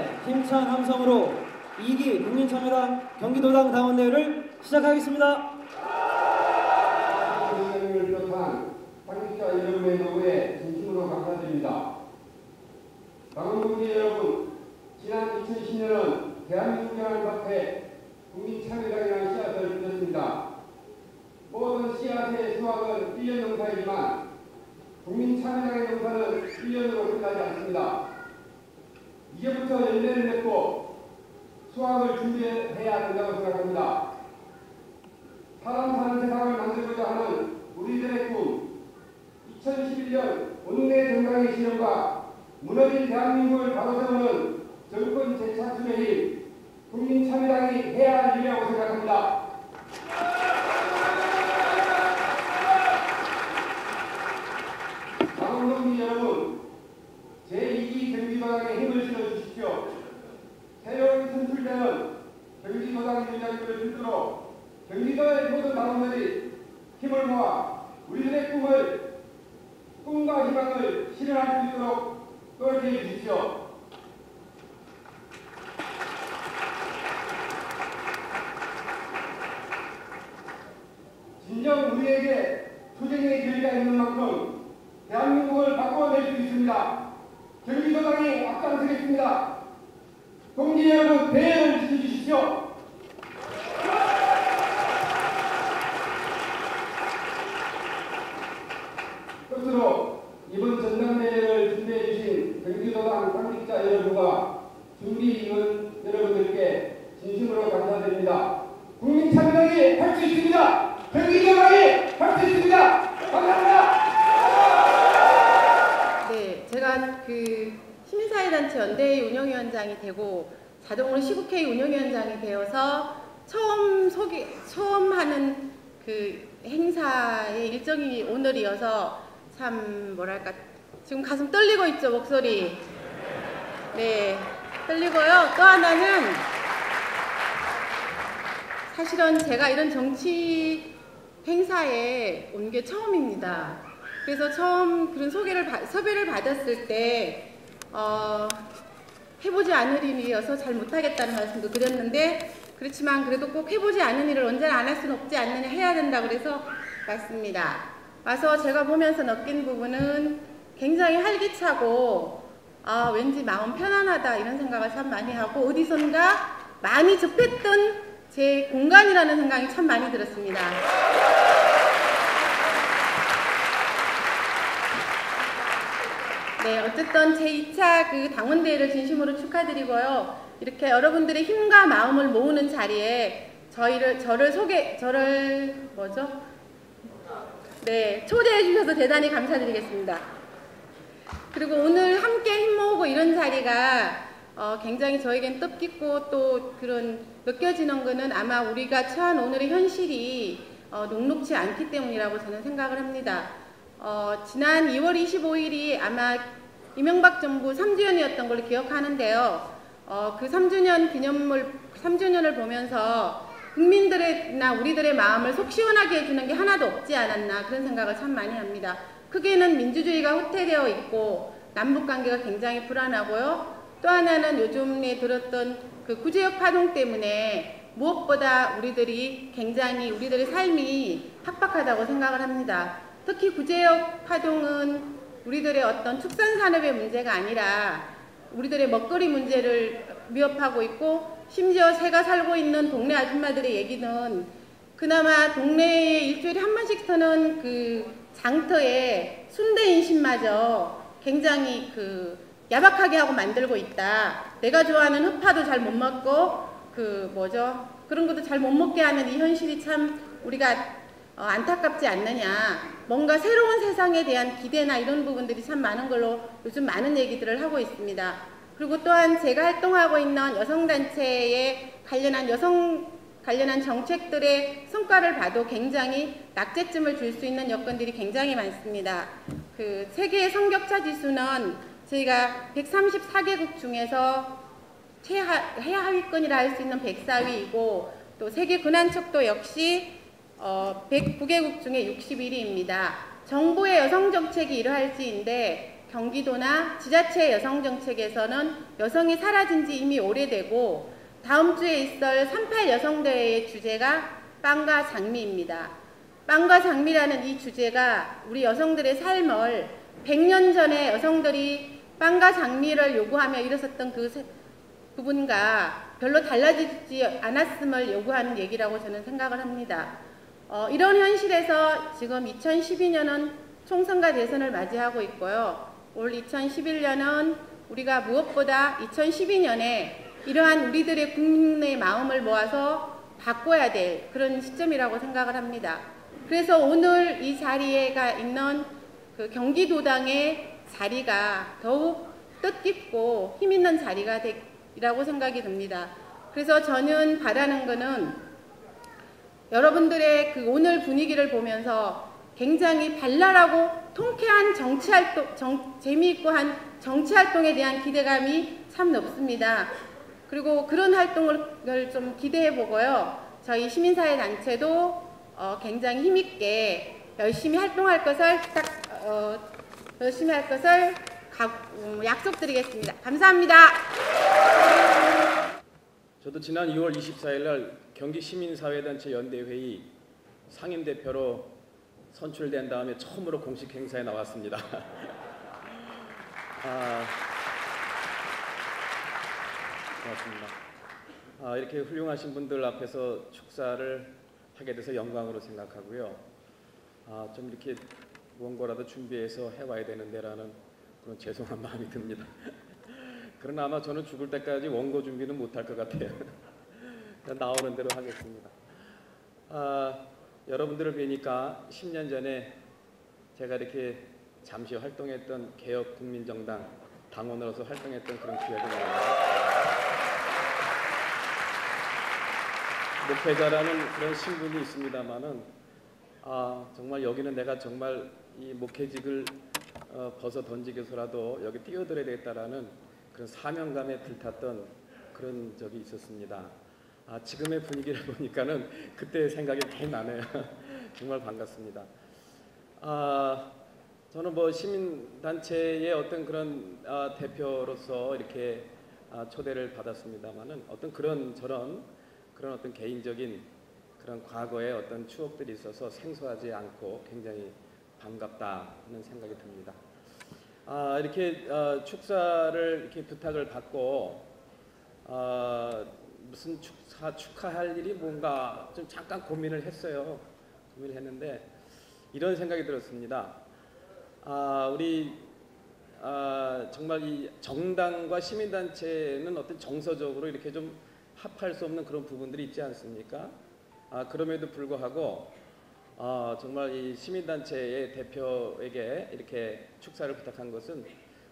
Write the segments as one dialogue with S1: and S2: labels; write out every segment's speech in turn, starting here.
S1: 여러분의 힘찬 함성으로 2기 국민참여당 경기도당 당원대회를 시작하겠습니다.
S2: 의원님을 비롯한 당직자 여러분의 노고에 진심으로 감사드립니다. 당원동지 여러분, 지난 2010년은 대한민국이라는 밭에 국민참여당이라는 씨앗을 묻었습니다. 모든 씨앗의 수확은 1년 농사이지만 국민참여당의 농사는 1년으로 끝나지 않습니다. 이제부터 열매를 맺고 수확을 준비해야 된다고 생각합니다. 사람 사는 세상을 만들고자 하는 우리들의 꿈, 2011년 온내 정강의 실현과 무너진 대한민국을 바로세우는 정권 재창출의 힘, 국민참여당이 해야 할 일이라고 생각합니다. 당원동지 여러분, 제2기 경기도당에 힘을 실어주십시오. 새로운 선출되는 경기도당 유자님을 필두로 경기도의 모든 당원들이 힘을 모아 우리들의 꿈과 희망을 실현할 수 있도록 노력해 주십시오. 진정 우리에게 투쟁의 기회가 있는 만큼 대한민국을 바꿔낼 수 있습니다. 경기도당이 앞장서겠습니다. 동지 여러분, 대회를 지켜주십시오. 끝으로 이번 전당대회를 준비해 주신 경기도당 당직자 여러분과 준비위원 여러분들께 진심으로 감사드립니다. 국민참여당이 할 수 있습니다. 경기도당이 할 수 있습니다. 감사합니다.
S3: 네, 제가 시민사회단체 연대회 운영위원장이 되고 자동으로 시국회의 운영위원장이 되어서 처음 하는 행사의 일정이 오늘이어서 참 뭐랄까 지금 가슴 떨리고 있죠, 목소리. 네, 떨리고요. 또 하나는 사실은 제가 이런 정치 행사에 온 게 처음입니다. 그래서 처음 그런 섭외를 받았을 때 해보지 않을 일이어서 잘 못하겠다는 말씀도 드렸는데, 그렇지만 그래도 꼭 해보지 않은 일을 언제나 안 할 수는 없지 않느냐, 해야 된다고 그래서 왔습니다. 와서 제가 보면서 느낀 부분은 굉장히 활기차고 왠지 마음 편안하다 이런 생각을 참 많이 하고, 어디선가 많이 접했던 제 공간이라는 생각이 참 많이 들었습니다. 네, 어쨌든 제2차 당원대회를 진심으로 축하드리고요. 이렇게 여러분들의 힘과 마음을 모으는 자리에 초대해 주셔서 대단히 감사드리겠습니다. 그리고 오늘 함께 힘 모으고 이런 자리가 굉장히 저에겐 뜻깊고 또 그런 느껴지는 거는 아마 우리가 처한 오늘의 현실이 녹록지 않기 때문이라고 저는 생각을 합니다. 지난 2월 25일이 아마 이명박 정부 3주년이었던 걸로 기억하는데요. 그 3주년을 보면서 국민들의나 우리들의 마음을 속 시원하게 해주는 게 하나도 없지 않았나, 그런 생각을 참 많이 합니다. 크게는 민주주의가 후퇴되어 있고 남북관계가 굉장히 불안하고요. 또 하나는 요즘에 들었던 구제역 파동 때문에 무엇보다 우리들의 삶이 팍팍하다고 생각을 합니다. 특히 구제역 파동은 우리들의 어떤 축산산업의 문제가 아니라 우리들의 먹거리 문제를 위협하고 있고, 심지어 제가 살고 있는 동네 아줌마들의 얘기는 그나마 동네에 일주일에 한 번씩 터는 장터에 순대 인심마저 굉장히 야박하게 하고 만들고 있다. 내가 좋아하는 흑파도 잘 못 먹고 그런 것도 잘 못 먹게 하는 이 현실이 참 우리가 안타깝지 않느냐. 뭔가 새로운 세상에 대한 기대나 이런 부분들이 참 많은 걸로 요즘 많은 얘기들을 하고 있습니다. 그리고 또한 제가 활동하고 있는 여성단체에 관련한 정책들의 성과를 봐도 굉장히 낙제점을 줄 수 있는 여건들이 굉장히 많습니다. 세계 성격차 지수는 저희가 134개국 중에서 최하위권이라 할 수 있는 104위이고, 또 세계 근안척도 역시 109개국 중에 61위입니다. 정부의 여성 정책이 이러할지인데 경기도나 지자체 여성정책에서는 여성이 사라진 지 이미 오래되고 다음 주에 있을 38 여성대회의 주제가 빵과 장미입니다. 빵과 장미라는 이 주제가 우리 여성들의 삶을 100년 전에 여성들이 빵과 장미를 요구하며 일어섰던 그 부분과 별로 달라지지 않았음을 요구하는 얘기라고 저는 생각을 합니다. 이런 현실에서 지금 2012년은 총선과 대선을 맞이하고 있고요. 올 2011년은 우리가 무엇보다 2012년에 이러한 우리들의 국민의 마음을 모아서 바꿔야 될 그런 시점이라고 생각을 합니다. 그래서 오늘 이 자리에가 있는 그 경기도당의 자리가 더욱 뜻깊고 힘있는 자리가 되리라고 생각이 듭니다. 그래서 저는 바라는 것은 여러분들의 그 오늘 분위기를 보면서 굉장히 발랄하고 통쾌한 정치활동, 재미있고 한 정치활동에 대한 기대감이 참 높습니다. 그리고 그런 활동을 좀 기대해 보고요. 저희 시민사회단체도 굉장히 힘있게 열심히 활동할 것을 약속드리겠습니다. 감사합니다.
S4: 저도 지난 2월 24일 날 경기시민사회단체 연대회의 상임대표로 선출된 다음에 처음으로 공식 행사에 나왔습니다. 고맙습니다. 이렇게 훌륭하신 분들 앞에서 축사를 하게 돼서 영광으로 생각하고요. 좀 이렇게 원고라도 준비해서 해와야 되는데라는 그런 죄송한 마음이 듭니다. 그러나 아마 저는 죽을 때까지 원고 준비는 못할 것 같아요. 나오는 대로 하겠습니다. 여러분들을 뵈니까 10년 전에 제가 이렇게 잠시 활동했던 개혁국민정당 당원으로서 활동했던 그런 기억이 나요. 목회자라는 그런 신분이 있습니다만은 정말 여기는 내가 정말 이 목회직을 벗어 던지기서라도 여기 뛰어들어야 되겠다라는 그런 사명감에 불탔던 그런 적이 있었습니다. 지금의 분위기를 보니까는 그때 생각이 많이 나네요. 정말 반갑습니다. 저는 뭐 시민단체의 어떤 그런 대표로서 이렇게 초대를 받았습니다만은 어떤 저런 어떤 개인적인 그런 과거의 어떤 추억들이 있어서 생소하지 않고 굉장히 반갑다는 생각이 듭니다. 이렇게 축사를 이렇게 부탁을 받고 무슨 축하할 일이 뭔가 좀 잠깐 고민을 했어요. 고민을 했는데 이런 생각이 들었습니다. 우리 정말 이 정당과 시민단체는 어떤 정서적으로 이렇게 좀 합할 수 없는 그런 부분들이 있지 않습니까? 그럼에도 불구하고 정말 이 시민단체의 대표에게 이렇게 축사를 부탁한 것은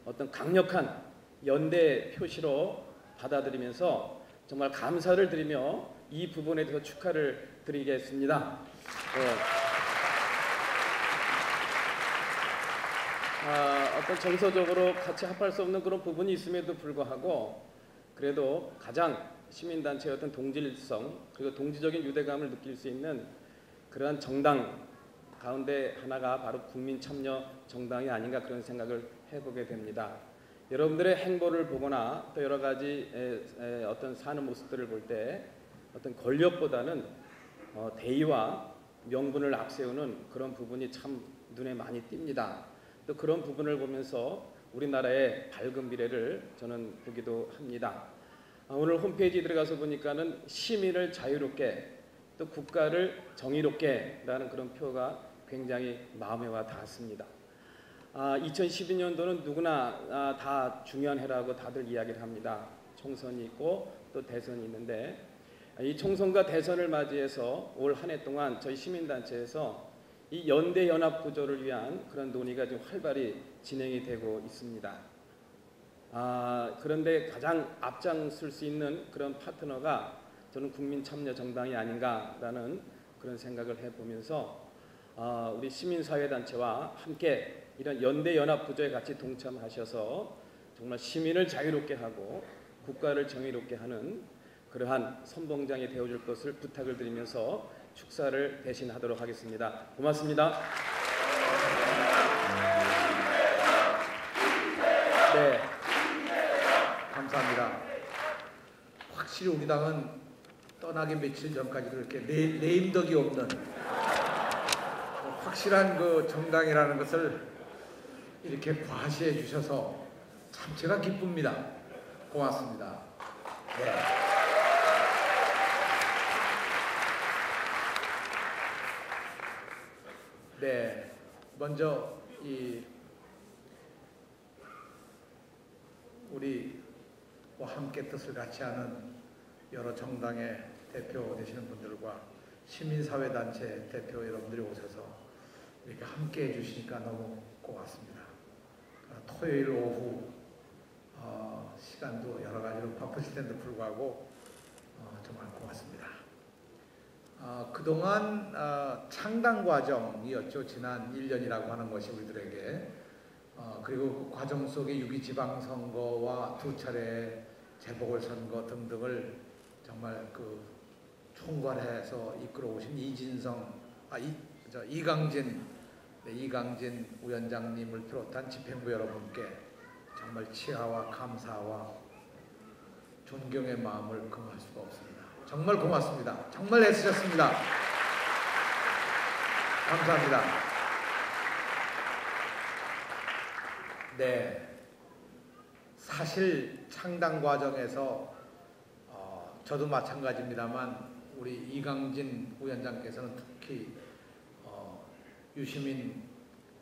S4: 어떤 강력한 연대 표시로 받아들이면서 정말 감사를 드리며 이 부분에 대해서 축하를 드리겠습니다. 어떤 정서적으로 같이 합할 수 없는 그런 부분이 있음에도 불구하고 그래도 가장 시민단체의 어떤 동질성 그리고 동지적인 유대감을 느낄 수 있는 그러한 정당 가운데 하나가 바로 국민참여정당이 아닌가 그런 생각을 해보게 됩니다. 여러분들의 행보를 보거나 또 여러 가지 어떤 사는 모습들을 볼 때 어떤 권력보다는 대의와 명분을 앞세우는 그런 부분이 참 눈에 많이 띕니다. 또 그런 부분을 보면서 우리나라의 밝은 미래를 저는 보기도 합니다. 오늘 홈페이지 들어가서 보니까는 시민을 자유롭게 또 국가를 정의롭게 라는 그런 표가 굉장히 마음에 와 닿았습니다. 2012년도는 누구나 다 중요한 해라고 다들 이야기를 합니다. 총선이 있고 또 대선이 있는데 이 총선과 대선을 맞이해서 올 한 해 동안 저희 시민단체에서 이 연대 연합 구조를 위한 그런 논의가 좀 활발히 진행이 되고 있습니다. 그런데 가장 앞장설 수 있는 그런 파트너가 저는 국민참여정당이 아닌가라는 그런 생각을 해보면서 우리 시민사회단체와 함께 이런 연대연합 구조에 같이 동참하셔서 정말 시민을 자유롭게 하고 국가를 정의롭게 하는 그러한 선봉장이 되어줄 것을 부탁을 드리면서 축사를 대신하도록 하겠습니다. 고맙습니다.
S5: 확실히 우리 당은 떠나기 며칠 전까지 그렇게 내임덕이 없는 확실한 그 정당이라는 것을 이렇게 과시해 주셔서 참 제가 기쁩니다. 고맙습니다. 네. 네, 먼저 우리와 함께 뜻을 같이 하는 여러 정당의 대표 되시는 분들과 시민사회단체 대표 여러분들이 오셔서 이렇게 함께 해주시니까 너무 고맙습니다. 토요일 오후 시간도 여러 가지로 바쁘실 텐데 불구하고 정말 고맙습니다. 그동안 창당 과정이었죠. 지난 1년이라고 하는 것이 우리들에게 그리고 그 과정 속에 6.2 지방선거와 2차례 재보궐선거 등등을 정말 그 총괄해서 이끌어 오신 이강진 위원장님을 비롯한 집행부 여러분께 정말 치하와 감사와 존경의 마음을 금할 수가 없습니다. 정말 고맙습니다. 정말 애쓰셨습니다. 감사합니다. 네, 사실 창당 과정에서 저도 마찬가지입니다만 우리 이강진 위원장께서는 특히 유시민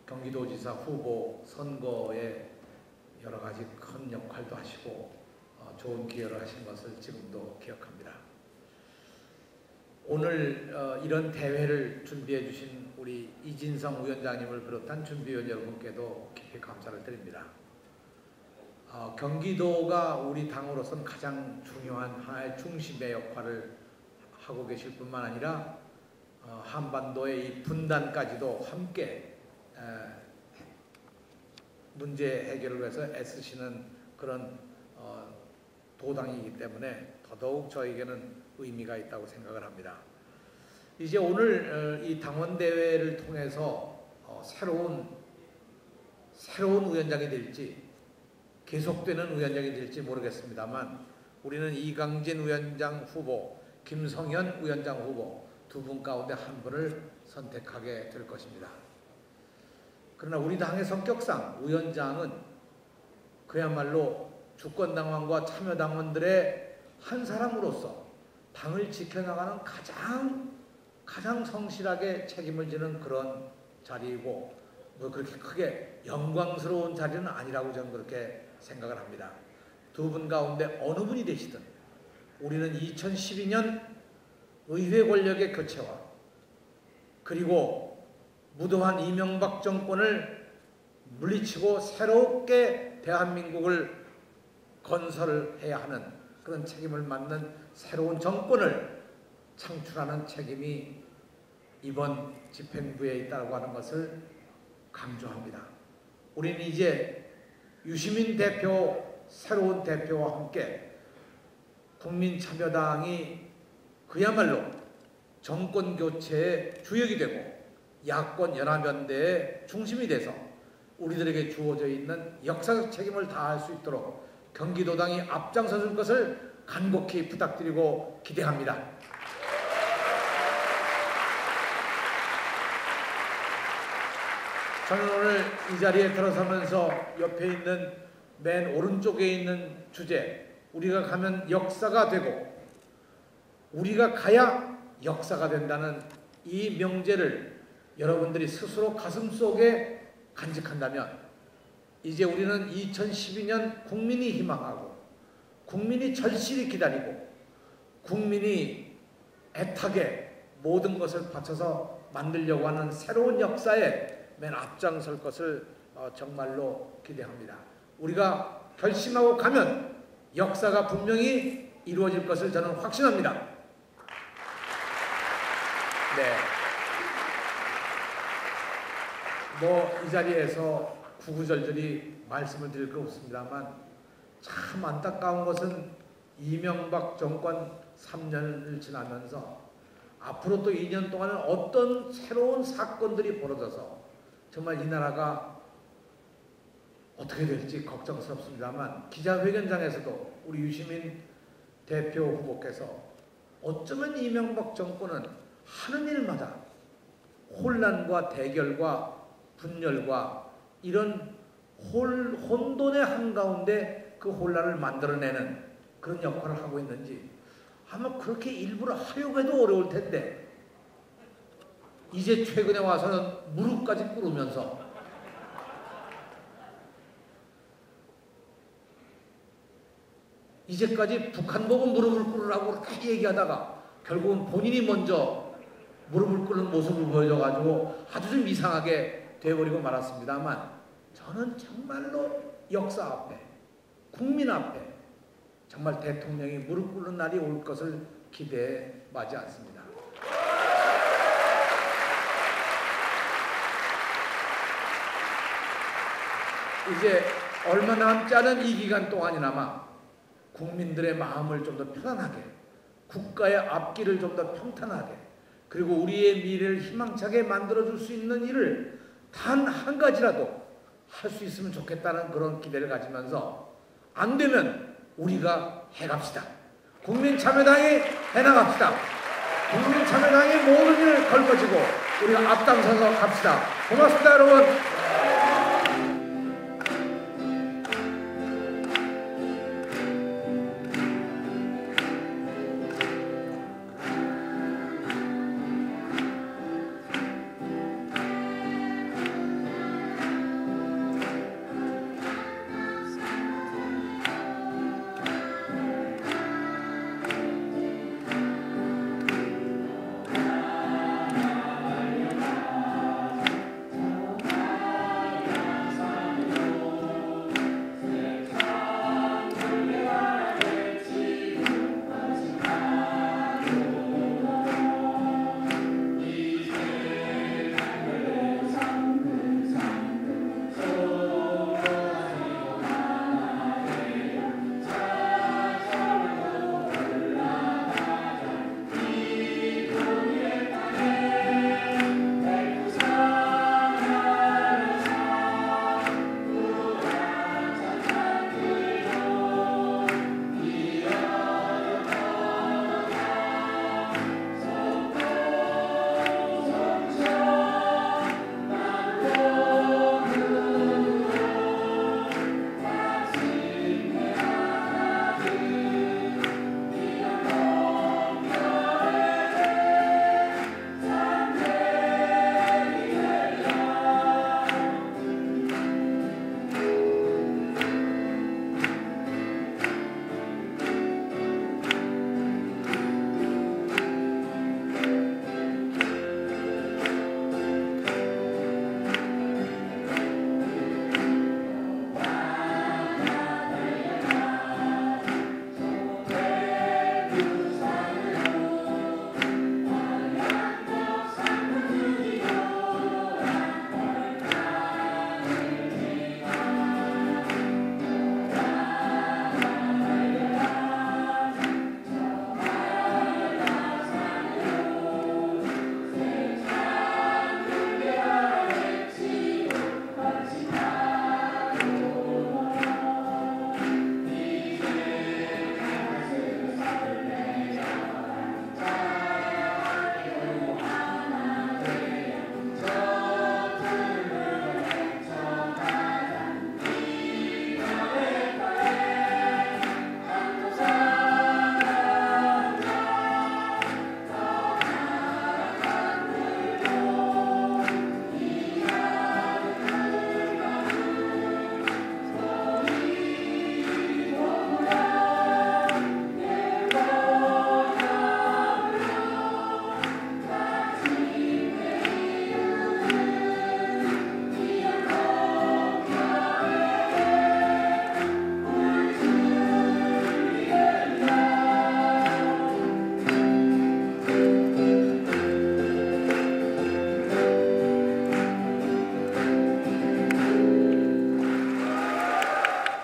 S5: 경기도지사 후보 선거에 여러 가지 큰 역할도 하시고 좋은 기여를 하신 것을 지금도 기억합니다. 오늘 이런 대회를 준비해 주신 우리 이진성 위원장님을 비롯한 준비위원 여러분께도 깊이 감사를 드립니다. 경기도가 우리 당으로서는 가장 중요한 하나의 중심의 역할을 하고 계실 뿐만 아니라 한반도의 이 분단까지도 함께 문제 해결을 위해서 애쓰시는 그런 도당이기 때문에 더더욱 저에게는 의미가 있다고 생각을 합니다. 이제 오늘 이 당원대회를 통해서 새로운 위원장이 될지 계속되는 위원장이 될지 모르겠습니다만 우리는 이강진 위원장 후보, 김성현 위원장 후보 두 분 가운데 한 분을 선택하게 될 것입니다. 그러나 우리 당의 성격상 위원장은 그야말로 주권당원과 참여당원들의 한 사람으로서 당을 지켜나가는 가장 성실하게 책임을 지는 그런 자리이고 뭐 그렇게 크게 영광스러운 자리는 아니라고 저는 그렇게 생각을 합니다. 두 분 가운데 어느 분이 되시든 우리는 2012년 의회 권력의 교체와 그리고 무도한 이명박 정권을 물리치고 새롭게 대한민국을 건설해야 하는 그런 책임을 맡는 새로운 정권을 창출하는 책임이 이번 집행부에 있다고 하는 것을 강조합니다. 우리는 이제 유시민 대표, 새로운 대표와 함께 국민참여당이 그야말로 정권교체의 주역이 되고 야권 연합연대의 중심이 돼서 우리들에게 주어져 있는 역사적 책임을 다할 수 있도록 경기도당이 앞장서줄 것을 간곡히 부탁드리고 기대합니다. 저는 오늘 이 자리에 들어서면서 옆에 있는 맨 오른쪽에 있는 주제, 우리가 가면 역사가 되고 우리가 가야 역사가 된다는 이 명제를 여러분들이 스스로 가슴속에 간직한다면 이제 우리는 2012년 국민이 희망하고 국민이 절실히 기다리고 국민이 애타게 모든 것을 바쳐서 만들려고 하는 새로운 역사에 맨 앞장설 것을 정말로 기대합니다. 우리가 결심하고 가면 역사가 분명히 이루어질 것을 저는 확신합니다. 네. 이 자리에서 구구절절히 말씀을 드릴 거 없습니다만 참 안타까운 것은 이명박 정권 3년을 지나면서 앞으로 또 2년 동안은 어떤 새로운 사건들이 벌어져서 정말 이 나라가 어떻게 될지 걱정스럽습니다만 기자회견장에서도 우리 유시민 대표 후보께서 어쩌면 이명박 정권은 하는 일마다 혼란과 대결과 분열과 이런 혼돈의 한가운데 그 혼란을 만들어내는 그런 역할을 하고 있는지 아마 그렇게 일부러 하려고 해도 어려울 텐데 이제 최근에 와서는 무릎까지 꿇으면서 이제까지 북한 보고 무릎을 꿇으라고 그렇게 얘기하다가 결국은 본인이 먼저 무릎을 꿇는 모습을 보여줘가지고 아주 좀 이상하게 되어버리고 말았습니다만 저는 정말로 역사 앞에 국민 앞에 정말 대통령이 무릎 꿇는 날이 올 것을 기대해 마지 않습니다. 이제 얼마 남지 않은 이 기간 동안이나마 국민들의 마음을 좀 더 편안하게, 국가의 앞길을 좀 더 평탄하게, 그리고 우리의 미래를 희망차게 만들어줄 수 있는 일을 단 한 가지라도 할 수 있으면 좋겠다는 그런 기대를 가지면서 안 되면 우리가 해갑시다. 국민참여당이 해나갑시다. 국민참여당이 모든 일을 걸거지고 우리가 앞장서서 갑시다. 고맙습니다, 여러분.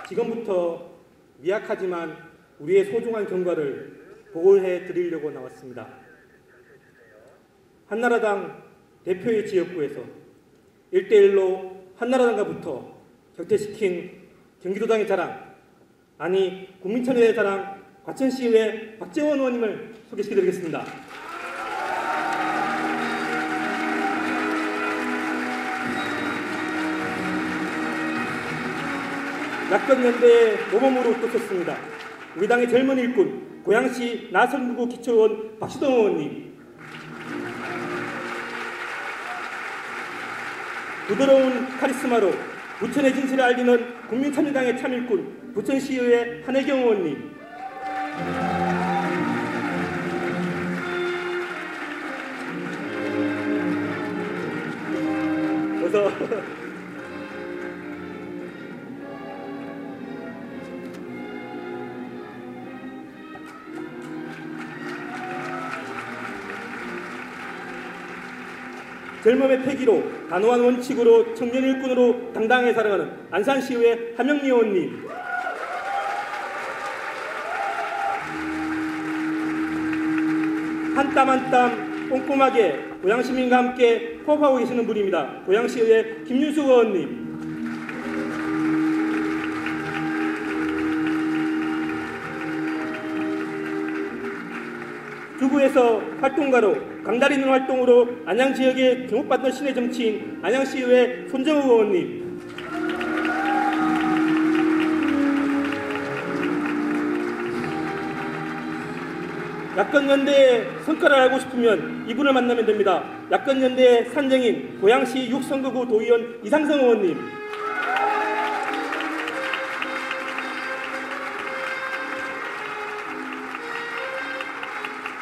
S6: 지금부터 미약하지만 우리의 소중한 경과를 보호해 드리려고 나왔습니다. 한나라당 대표의 지역구에서 1대1로 한나라당과 붙어 격퇴시킨 경기도당의 자랑, 아니 국민참여의 자랑 과천시의회 박재원 의원님을 소개시켜드리겠습니다. 야권연대의 모범으로 떴었습니다. 우리 당의 젊은 일꾼 고양시 나선구구 기초의원 박시동 의원님, 부드러운 카리스마로 부천의 진실을 알리는 국민참여당의 참일꾼 부천시의회 한혜경 의원님, 어서 젊음의 패기로 단호한 원칙으로 청년 일꾼으로 당당하게 살아가는 안산시의회 함영미 의원님, 한 땀 한 땀 꼼꼼하게 고양시민과 함께 호흡하고 계시는 분입니다. 고양시의회 김윤숙 의원님, 주부에서 활동가로 강다리 있는 활동으로 안양 지역에 주목받는 신의 정치인 안양시의회 손정우 의원님, 야권연대의 성과를 알고 싶으면 이분을 만나면 됩니다. 야권연대의 산정인 고양시 6선거구 도의원 이상성 의원님,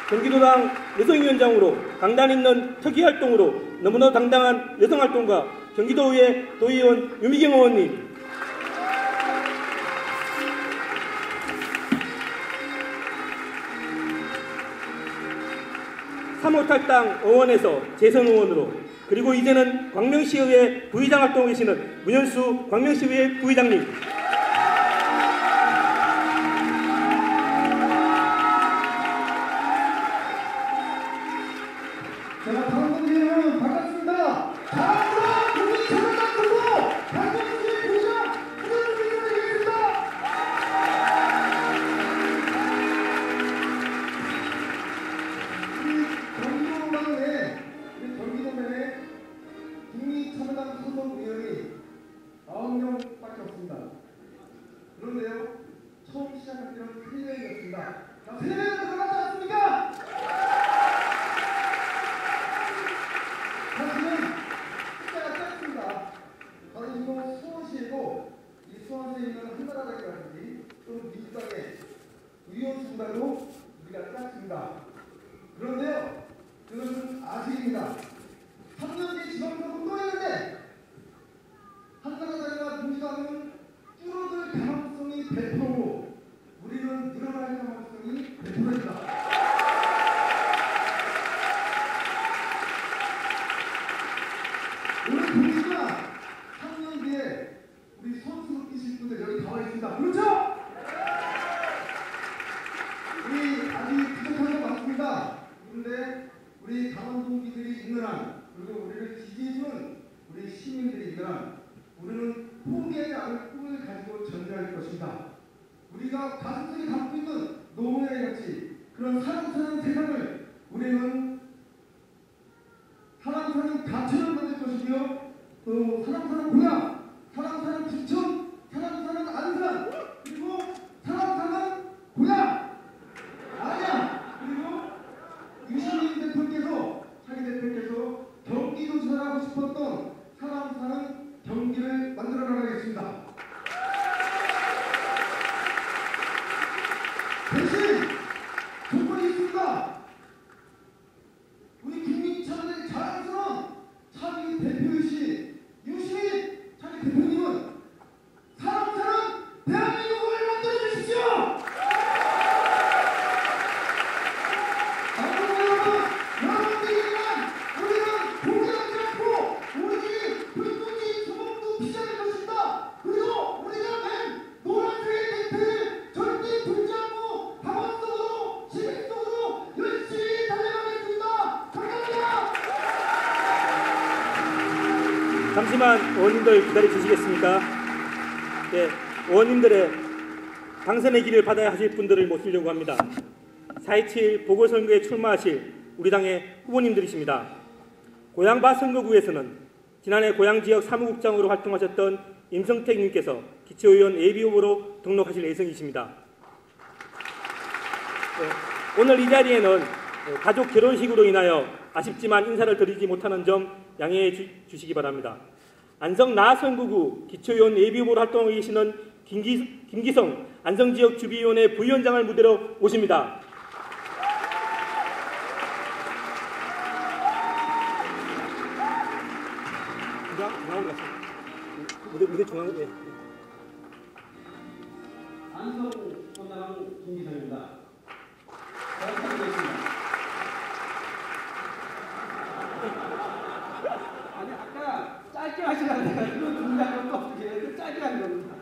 S6: 경기도당 여성위원장으로 강단 있는 특이활동으로 너무나 당당한 여성활동가 경기도의회 도의원 유미경 의원님, 3호 탈당 의원에서 재선 의원으로, 그리고 이제는 광명시의회 부의장 활동하고 계시는 문현수 광명시의회 부의장님,
S7: 자, 당분기 여러분 반갑습니다. 다음으로 국민참여당 후보 강동수의 부의장 후보를 드리겠습니다. 우리 경기도면에 국민참여당 소속 의원이 9명밖에 없습니다. 그런데요, 처음 시작할 때는 3명이었습니다. 자, 3명은 들어가지 않습니까? 사실은 숫자가 짧습니다. 바로 이거 수원시이고, 이 수원시에 있는 한나라당이라든지 또는 민주당의 의원 수보다도 우리가 짧습니다. 그런데요, 그것은 아직입니다. 3년 뒤 지방선거 또 있는데 한나라당이나 민주당은 줄어들 가능성이 100%고 우리는 늘어날 가능성이 100%입니다. 오늘 보니까 3년 뒤에 우리 선수로 뛰실 분들 여기 나와 있습니다. 그렇죠? 우리 아직 부족한 것 맞습니다. 그런데 우리 강원 동기들이 있는 한, 그리고 우리를 지지해주는 우리 시민들이 있는 한, 우리는 포기하지 않을 꿈을 가지고 전진할 것입니다. 우리가 가슴속에 갖고 있는 노무현의 가치, 그런 사람 사는 세상을 우리는 사람 사는 가치를 만들 것이고요. 또 사람 사는 고향, 사람 사는 부천, 사람 사는 안산, 그리고 사람 사는 고향, 안양, 그리고 유시민 대표께서, 차기 대표께서 경기도지사를 하고 싶었던 사람 사는 경기를 만들어 나가겠습니다. 대신 조건이 있습니다. 우리 국민참여당의 자랑스러운 차기 대표이신 유시민 차기 대표님은 사람 사는 대한민국을 만들어 주십시오. 여러분들이란 우리는 포기하지 않고 우리 집이 불꽃이 주먹도 피자될 것입니다. 그리고 우리가 맨 노란색의 대표를 절대 불지 않고 당원 속으로 시민 속으로 열심히 달려가겠습니다. 감사합니다.
S6: 잠시만 의원님들 기다려 주시겠습니까? 네, 의원님들의 당선의 길을 받아야 하실 분들을 모시려고 합니다. 4.27 보궐선거에 출마하실 우리 당의 후보님들이십니다. 고양바 선거구에서는 지난해 고양지역 사무국장으로 활동하셨던 임성택님께서 기초의원 예비후보로 등록하실 예정이십니다. 오늘 이 자리에는 가족 결혼식으로 인하여 아쉽지만 인사를 드리지 못하는 점 양해해 주시기 바랍니다. 안성 나선구구 기초의원 예비후보로 활동하고 계시는 김기성 안성지역 주비위원회 부위원장을 무대로 모십니다. 무대 중앙. 네.
S1: 안성 건당 김기성입니다. 잘 부탁드리겠습니다. 아니 아까 짧게 하시라고 내가 이거 중요한 것도 없이 짧게 하는 겁니다.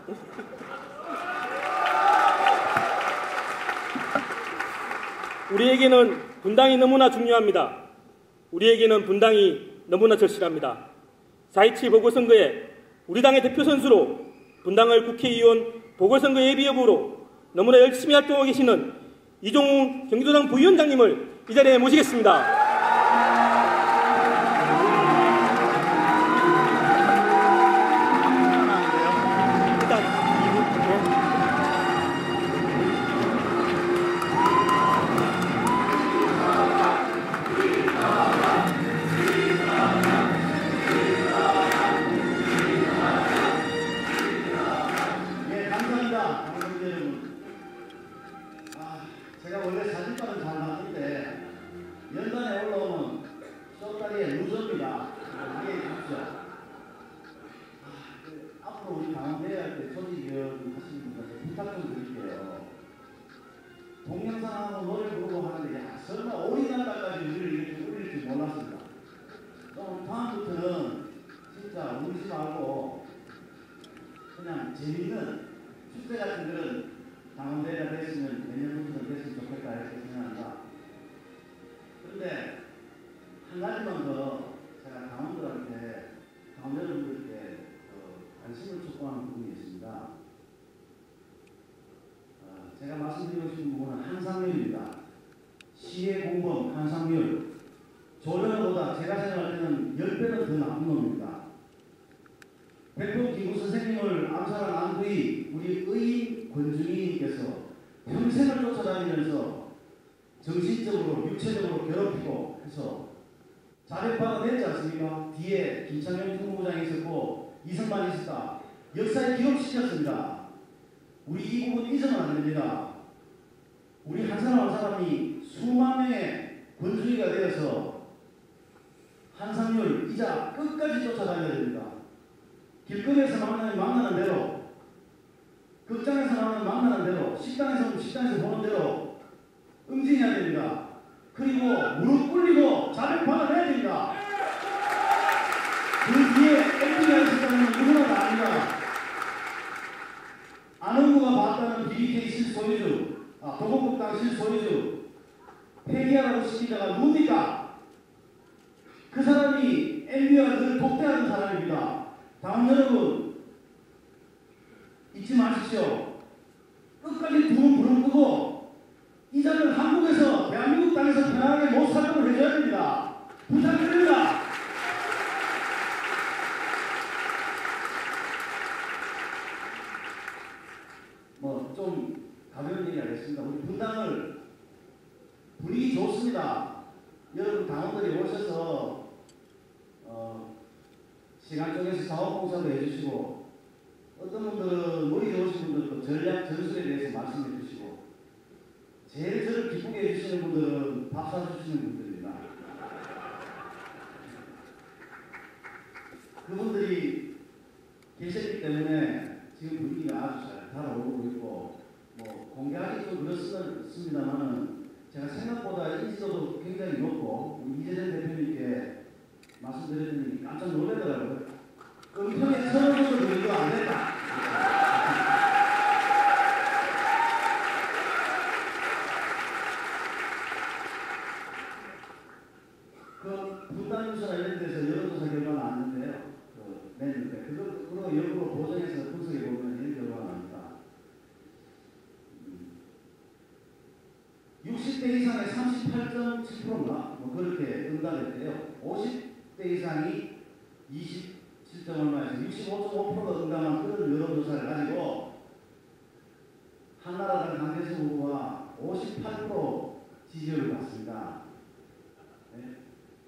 S6: 우리에게는 분당이 너무나 중요합니다. 우리에게는 분당이 너무나 절실합니다. 4.27 보궐선거에 우리 당의 대표 선수로 분당을 국회의원 보궐선거 예비후보로 너무나 열심히 활동하고 계시는 이종웅 경기도당 부위원장님을 이 자리에 모시겠습니다.
S7: 제가 원래 사진관은 잘 봤는데 연단에 올라오면 숏다리에 누섭니다. 이해해 주십시오. 앞으로 우리 강원대회 할때 소지위원 하시는 분들 부탁 좀 드릴게요. 동영상하고 노래 부르고 하는데 야, 설마 오리난다까지 우리를 이렇게 올릴 줄 몰랐습니다. 그럼 다음부터는 진짜 울지 말고 그냥 재밌는 축제 같은 그런 강원대회가 됐으면 내년부터 됐으면 좋겠다 이렇게 생각합니다. 그런데 한 가지만 더 제가 강원도한테 강원 여러분들께 관심을 촉구하는 부분이 있습니다. 제가 말씀드리고 싶은 부분은 한상률입니다. 시의 공범 한상률 조련보다 제가 생각할 때는 10배는 더 나쁜 놈입니다. 백범 김구 선생님을 암살한 안부의 우리 의인 권중희님께서 평생을 쫓아다니면서 정신적으로 육체적으로 괴롭히고 해서 자백파가 됐지 않습니까? 뒤에 김창현 국무부장이 있었고 이승만이 있었다. 역사에 기록시켰습니다. 우리 이 부분 잊으면 안 됩니다. 우리 한 사람 한 사람이 수만 명의 권중희가 되어서 한상률 이자 끝까지 쫓아다녀야 됩니다. 길거리에서 만나는 대로, 극장에서 만나는 대로, 식당에서 보는 대로 응징해야 됩니다. 그리고 무릎 꿇리고 자백판을 해야 됩니다. 그 뒤에 MB가 있었다는 건 누구나 다 압니다. 안흥구가 봤다는 BBK 실소유주, 도곡국당 실소유주, 폐기하라고 시킨 자가 누굽니까? 그 사람이 MB와 늘 독대하는 사람입니다. 다음 여러분 잊지 마십시오. 끝까지 두 분 부름 끄고 이 자를 한국에서 대한민국 땅에서 편안하게 못 살도록 해줘야 됩니다. 부탁드립니다. 좀 가벼운 얘기 하겠습니다. 우리 분당을 분위기 좋습니다. 여러분 당원들이 오셔서 시간 쪽에서 사업봉사도 해주시고 어떤 분들은 머리 좋으신 분들도 전략 전술에 대해서 말씀해 주시고 제일 저를 기쁘게 해주시는 분들은 밥 사주시는 분들입니다. 그분들이 계셨기 때문에 지금 분위기가 아주 잘 달아오르고 있고 공개하기 좀 그렇습니다만은 제가 생각보다 인지도도 굉장히 높고 이재정 대표님께 말씀드렸더니 깜짝 놀라더라고요. 은평에 서울도 그리도 안 됐다. 그 분당유서나 이런 데서 여론조사 결과가 나왔는데요. 냈는데 그거 역으로 보정해서 분석해 보면 이런 결과가 나옵니다. 50대 이상의 38.7%인가 뭐 그렇게 응답했대요. 50대 이상이 27점 얼마에서 65.5%가 응답한 그런 여론조사를 가지고 한나라당 강대수 후보와 58% 지지율을 받습니다. 네.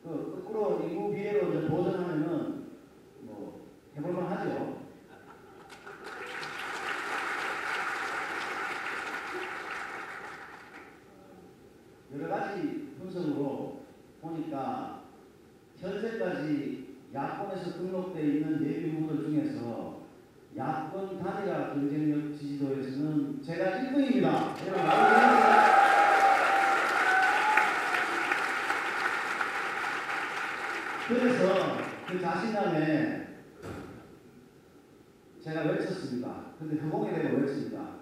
S7: 그 거꾸로 인구 비례로 이제 도전하면은 뭐 해볼만 하죠. 여러 가지 분석으로 보니까 현재까지 야권에서 등록되어 있는 예비 후보들 중에서 야권 단일화 경쟁력 지지도에서는 제가 1등입니다. 그래서 그 자신감에 제가 외쳤습니다. 근데 허공에 대고 외칩니다.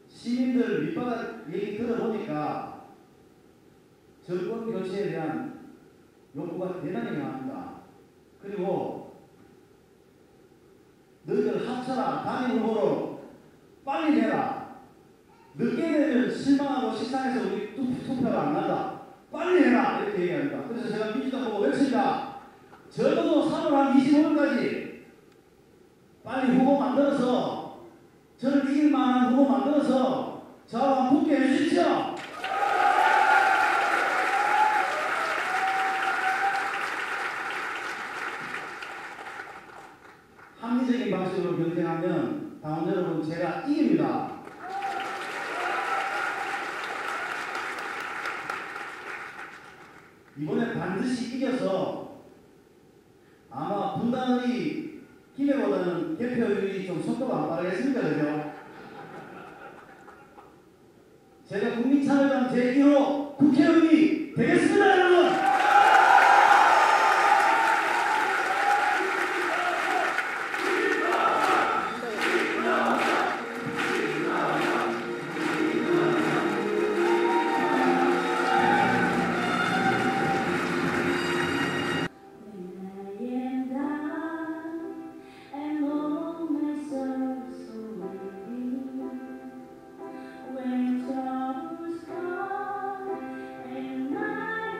S7: 시민들 밑바닥 얘기 들어보니까 정권 교체에 대한 욕구가 대단히 강합니다. 그리고 너희들 합쳐라. 단일 후보로 빨리 해라. 늦게 되면 실망하고 식상해서 우리 투표가 안 난다. 빨리 해라. 이렇게 얘기합니다. 그래서 제가 민주당 보고 외칩니다. 적어도 3월 한 25일까지 빨리 후보 만들어서 저를 이길 만한 후보 만들어서 저와 함께 해주십시오. 합리적인 방식으로 경쟁하면 당원 여러분 제가 이깁니다. 이번에 반드시 이겨서 아마 분단의 기회보다는 개표율이 좀 속도가 안 빠르겠습니다. 그죠? 제가 국민참여당 제1호 국회의원이 되겠습니다, 여러분!
S8: When troubles come and my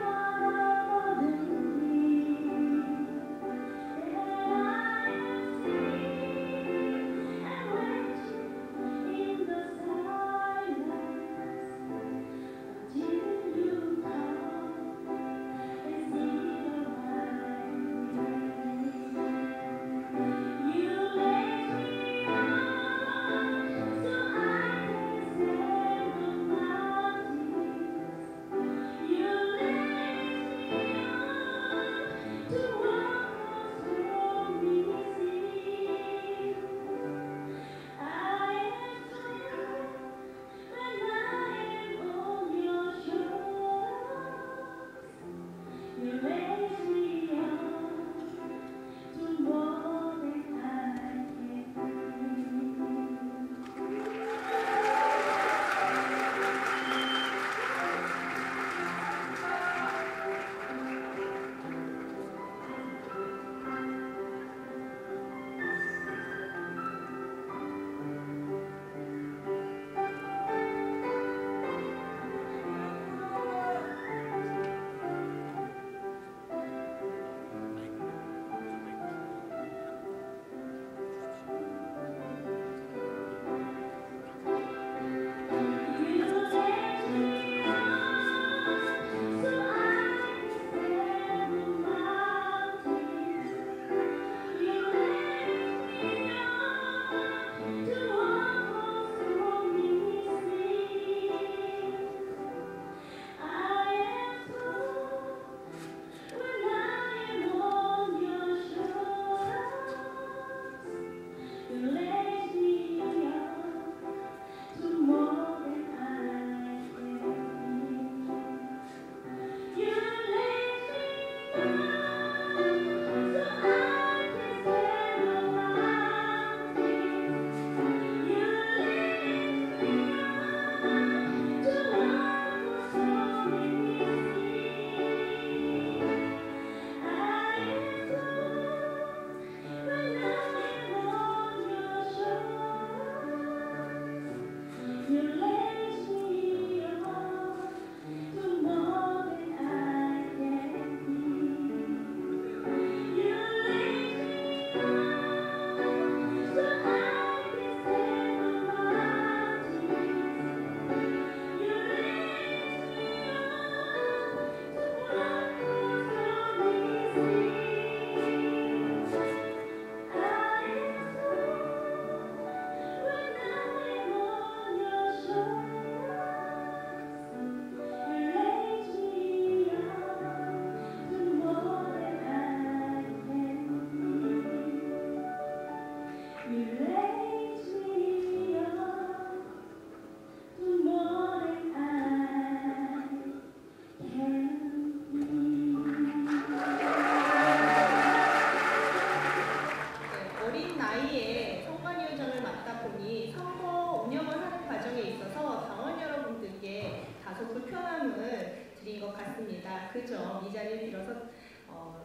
S8: 드린 것 같습니다. 그 점 이 자리를 빌어서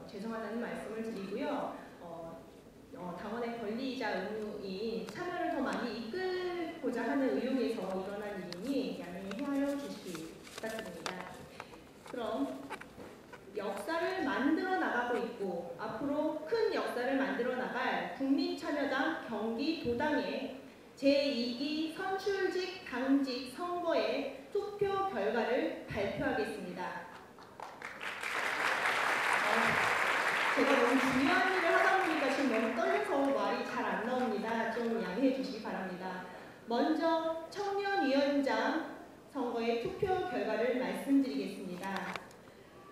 S8: 죄송하다는 말씀을 드리고요. 당원의 권리이자 의무인 참여를 더 많이 이끌고자 하는 의욕에서 일어난 일이니 양해하여 주시기 부탁드립니다. 그럼 역사를 만들어 나가고 있고 앞으로 큰 역사를 만들어 나갈 국민참여당 경기도당의 제2기 선출직 당직 선거의 투표 결과를 발표하겠습니다. 제가 너무 중요한 일을 하다 보니까 지금 너무 떨려서 말이 잘 안 나옵니다. 좀 양해해 주시기 바랍니다. 먼저 청년위원장 선거의 투표 결과를 말씀드리겠습니다.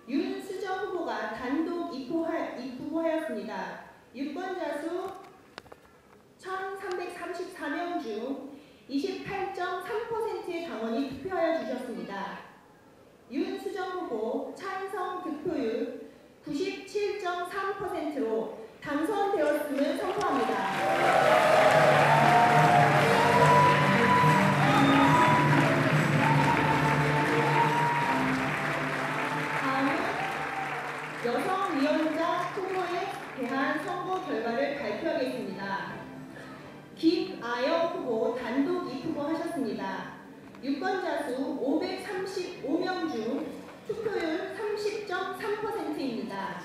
S8: 윤수정 후보가 단독 입후보하였습니다. 유권자 수 1,334명 중 28.3%의 당원이 투표하여 주셨습니다. 윤수정 후보 찬성 득표율 97.3%로 당선되었음을 선포합니다. 여성위원장 후보에 대한 선거 결과를 발표하겠습니다. 김아영 후보 단독 입후보하셨습니다. 유권자 수 535명 중 투표율 30.3%입니다.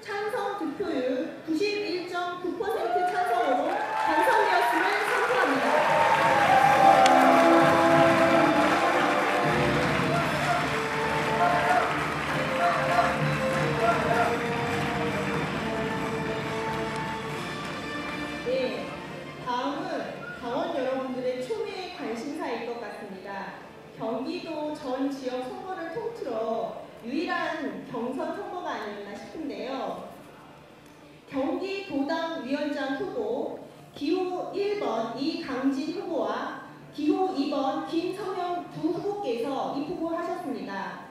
S8: 찬성 득표율 91.9% 찬성으로 당선되었음을 선포합니다. 네, 다음은 당원 여러분들의 초미의 관심사일 것 같습니다. 경기도 전 지역 선거를 통틀어 유일한 경선 선거가 아니었나 싶은데요. 경기도당 위원장 후보 기호 1번 이강진 후보와 기호 2번 김성현 두 후보께서 입후보하셨습니다.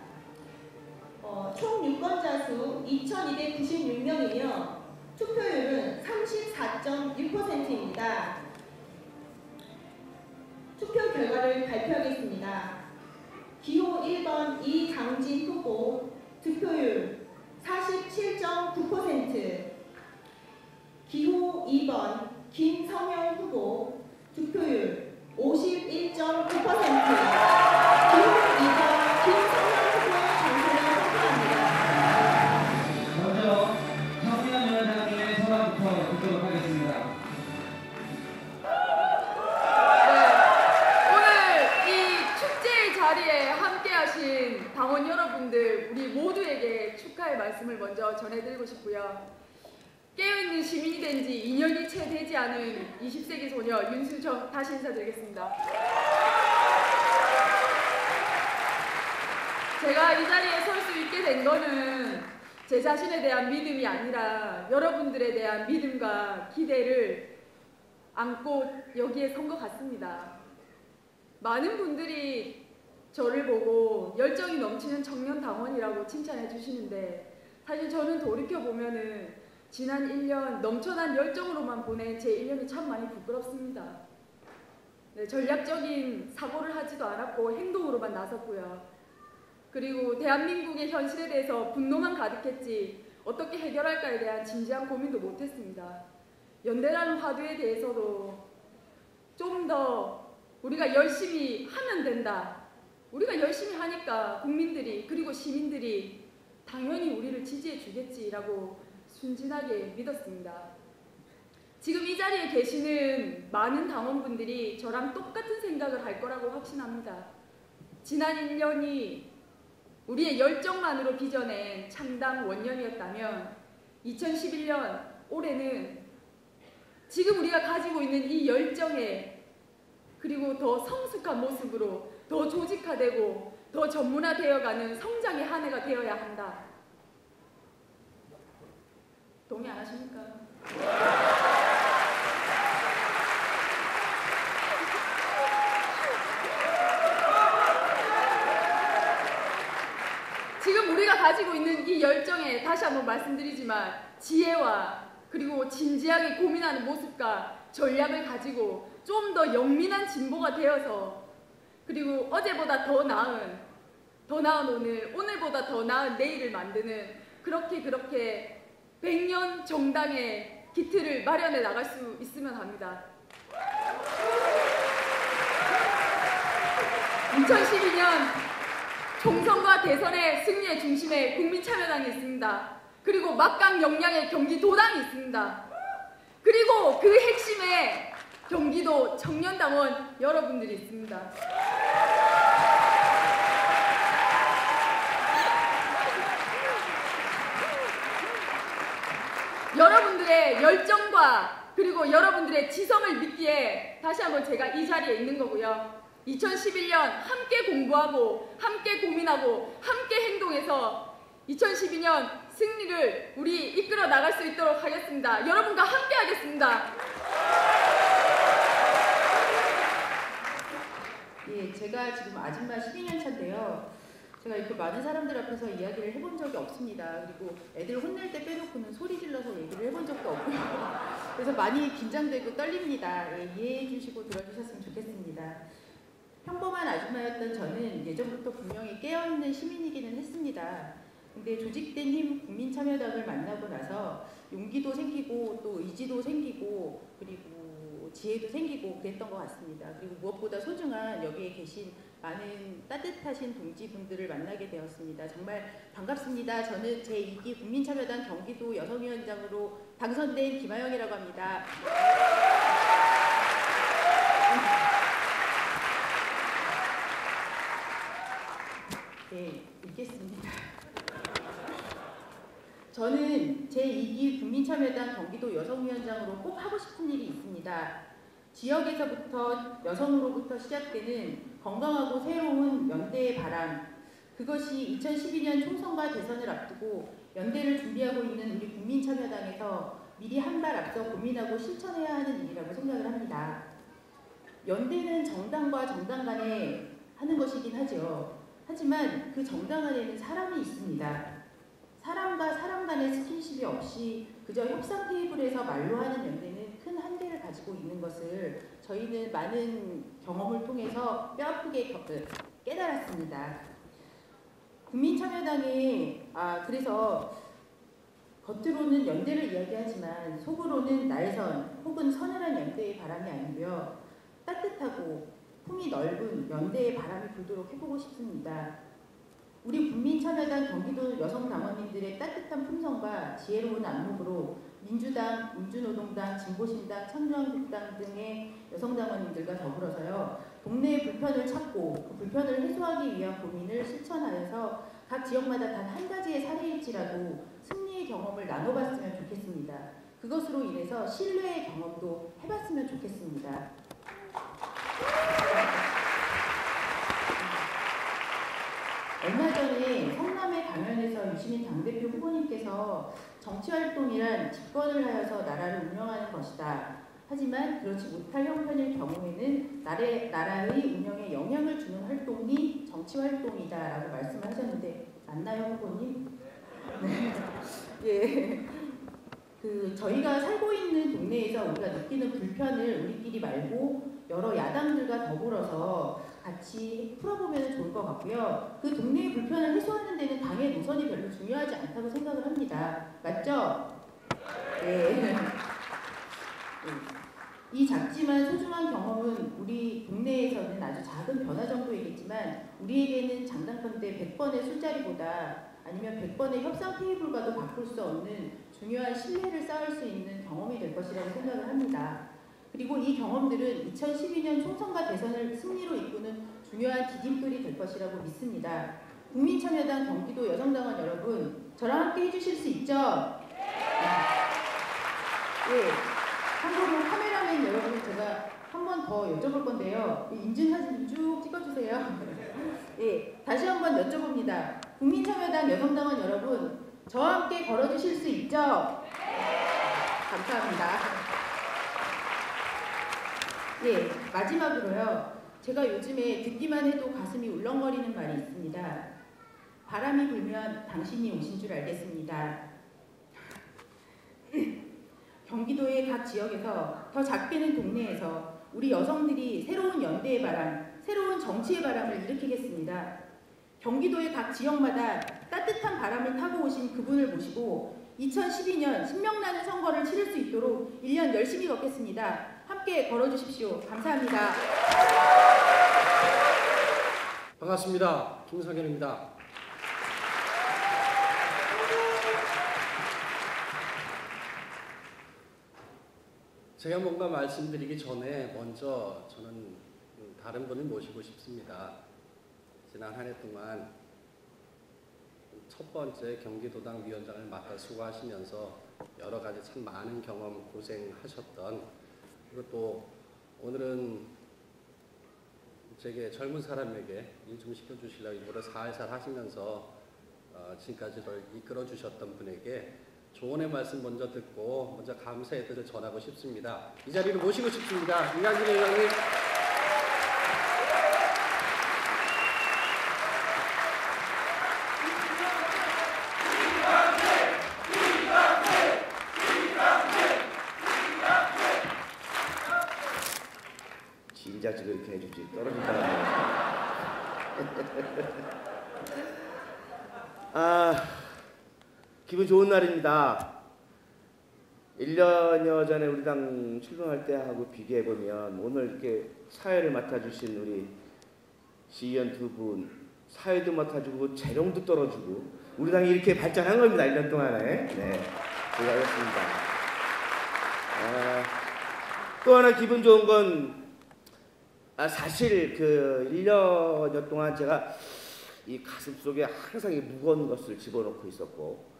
S8: 총 유권자 수 2,296명이며 투표율은 34.6%입니다. 투표 결과를 발표하겠습니다. 기호 1번 이강진 후보 득표율 47.9%, 기호 2번 김성현 후보 득표율 51.9%, 기호 2번 김성현 후보의 당선을 선포합니다.
S1: 먼저 청년위원장님의 소감부터 듣도록 하겠습니다.
S9: 당원 여러분들 우리 모두에게 축하의 말씀을 먼저 전해드리고 싶고요. 깨어있는 시민이 된 지 2년이 채 되지 않은 20세기 소녀 윤수정 다시 인사드리겠습니다. 제가 이 자리에 설 수 있게 된 거는 제 자신에 대한 믿음이 아니라 여러분들에 대한 믿음과 기대를 안고 여기에 선 것 같습니다. 많은 분들이 저를 보고 열정이 넘치는 청년 당원이라고 칭찬해 주시는데 사실 저는 돌이켜보면은 지난 1년 넘쳐난 열정으로만 보낸 제 1년이 참 많이 부끄럽습니다. 네, 전략적인 사고를 하지도 않았고 행동으로만 나섰고요. 그리고 대한민국의 현실에 대해서 분노만 가득했지 어떻게 해결할까에 대한 진지한 고민도 못했습니다. 연대라는 화두에 대해서도 좀 더 우리가 열심히 하면 된다. 우리가 열심히 하니까 국민들이 그리고 시민들이 당연히 우리를 지지해 주겠지라고 순진하게 믿었습니다. 지금 이 자리에 계시는 많은 당원분들이 저랑 똑같은 생각을 할 거라고 확신합니다. 지난 1년이 우리의 열정만으로 빚어낸 창당 원년이었다면 2011년 올해는 지금 우리가 가지고 있는 이 열정에 그리고 더 성숙한 모습으로 더 조직화되고 더 전문화되어가는 성장의 한 해가 되어야 한다. 동의 안 하십니까? 지금 우리가 가지고 있는 이 열정에 다시 한번 말씀드리지만 지혜와 그리고 진지하게 고민하는 모습과 전략을 가지고 좀 더 영민한 진보가 되어서 그리고 어제보다 더 나은 더 나은 오늘, 오늘보다 더 나은 내일을 만드는 그렇게 100년 정당의 기틀을 마련해 나갈 수 있으면 합니다. 2012년 총선과 대선의 승리의 중심에 국민참여당이 있습니다. 그리고 막강 역량의 경기도당이 있습니다. 그리고 그 핵심에 경기도 청년당원 여러분들이 있습니다. 여러분들의 열정과 그리고 여러분들의 지성을 믿기에 다시 한번 제가 이 자리에 있는 거고요. 2011년 함께 공부하고 함께 고민하고 함께 행동해서 2012년 승리를 우리 이끌어 나갈 수 있도록 하겠습니다. 여러분과 함께 하겠습니다.
S3: 예, 제가 지금 아줌마 12년 차인데요. 제가 이렇게 많은 사람들 앞에서 이야기를 해본 적이 없습니다. 그리고 애들 혼낼 때 빼놓고는 소리 질러서 얘기를 해본 적도 없고요. 그래서 많이 긴장되고 떨립니다. 예, 이해해 주시고 들어주셨으면 좋겠습니다. 평범한 아줌마였던 저는 예전부터 분명히 깨어있는 시민이기는 했습니다. 근데 조직된 힘 국민참여당을 만나고 나서 용기도 생기고 또 의지도 생기고 그리고 지혜도 생기고 그랬던 것 같습니다. 그리고 무엇보다 소중한 여기에 계신 많은 따뜻하신 동지분들을 만나게 되었습니다. 정말 반갑습니다. 저는 제2기 국민참여당 경기도 여성위원장으로 당선된 김하영이라고 합니다. 네, 읽겠습니다. 저는 제2기 국민참여당 경기도 여성위원장으로 꼭 하고 싶은 일이 있습니다. 지역에서부터 여성으로부터 시작되는 건강하고 새로운 연대의 바람, 그것이 2012년 총선과 대선을 앞두고 연대를 준비하고 있는 우리 국민참여당에서 미리 한 발 앞서 고민하고 실천해야 하는 일이라고 생각을 합니다. 연대는 정당과 정당 간에 하는 것이긴 하죠. 하지만 그 정당 안에는 사람이 있습니다. 사람과 사람 간의 스킨십이 없이 그저 협상 테이블에서 말로 하는 연대는 큰 한계를 가지고 있는 것을 저희는 많은 경험을 통해서 뼈아프게 깨달았습니다. 국민참여당이 그래서 겉으로는 연대를 이야기하지만 속으로는 날선 혹은 서늘한 연대의 바람이 아니고요. 따뜻하고 품이 넓은 연대의 바람이 불도록 해보고 싶습니다. 우리 국민참여당 경기도 여성당원님들의 따뜻한 품성과 지혜로운 안목으로 민주당, 민주노동당, 진보신당, 청년국당 등의 여성당원님들과 더불어서요. 동네의 불편을 찾고 그 불편을 해소하기 위한 고민을 실천하여서 각 지역마다 단 한 가지의 사례일지라도 승리의 경험을 나눠봤으면 좋겠습니다. 그것으로 인해서 신뢰의 경험도 해봤으면 좋겠습니다. 얼마 전에 성남의 강연에서 유시민 당대표 후보님께서 정치활동이란 집권을 하여서 나라를 운영하는 것이다. 하지만 그렇지 못할 형편일 경우에는 나라의 운영에 영향을 주는 활동이 정치활동이다 라고 말씀을 하셨는데 맞나요 후보님? 네. 예. 저희가 살고 있는 동네에서 우리가 느끼는 불편을 우리끼리 말고 여러 야당들과 더불어서 같이 풀어보면 좋을 것 같고요. 그 동네의 불편을 해소하는 데는 당의 노선이 별로 중요하지 않다고 생각을 합니다. 맞죠? 네. 이 작지만 소중한 경험은 우리 동네에서는 아주 작은 변화 정도이겠지만 우리에게는 장단컨대 100번의 술자리보다 아니면 100번의 협상 테이블과도 바꿀 수 없는 중요한 신뢰를 쌓을 수 있는 경험이 될 것이라고 생각을 합니다. 그리고 이 경험들은 2012년 총선과 대선을 승리로 이끄는 중요한 디딤돌이 될 것이라고 믿습니다. 국민참여당 경기도 여성당원 여러분, 저랑 함께 해주실 수 있죠? 네. 참고로 카메라맨 여러분 제가 한 번 더 여쭤볼 건데요. 인증사진 쭉 찍어주세요. 네. 다시 한번 여쭤봅니다. 국민참여당 여성당원 여러분, 저와 함께 걸어주실 수 있죠? 감사합니다. 예, 마지막으로요. 제가 요즘에 듣기만 해도 가슴이 울렁거리는 말이 있습니다. 바람이 불면 당신이 오신 줄 알겠습니다. 경기도의 각 지역에서 더 작게는 동네에서 우리 여성들이 새로운 연대의 바람, 새로운 정치의 바람을 일으키겠습니다.
S10: 경기도의 각 지역마다 따뜻한 바람을 타고 오신 그분을 모시고 2012년 신명나는 선거를 치를 수 있도록 1년 열심히 걷겠습니다. 함께 걸어주십시오. 감사합니다.
S1: 반갑습니다. 김성현입니다. 제가 뭔가 말씀드리기 전에 먼저 저는 다른 분을 모시고 싶습니다. 지난 한 해 동안 첫 번째 경기도당 위원장을 맡아 수고하시면서 여러 가지 참 많은 경험 고생하셨던, 그리고 또 오늘은 제게 젊은 사람에게 일 좀 시켜주시려고 일부러 살살 하시면서 지금까지를 이끌어 주셨던 분에게 조언의 말씀 먼저 듣고 먼저 감사의 뜻을 전하고 싶습니다. 이 자리를 모시고 싶습니다. 이강진 의원님.
S11: 진작 지금 이렇게 해주지 떨어진다. 기분 좋은 날입니다. 1년여 전에 우리 당 출범할 때하고 비교해보면 오늘 이렇게 사회를 맡아주신 우리 시의원 두 분, 사회도 맡아주고 재령도 떨어주고 우리 당이 이렇게 발전한 겁니다. 1년 동안에. 네, 수고하셨습니다. 또 하나 기분 좋은 건 사실 그 1년여 동안 제가 이 가슴 속에 항상 무거운 것을 집어넣고 있었고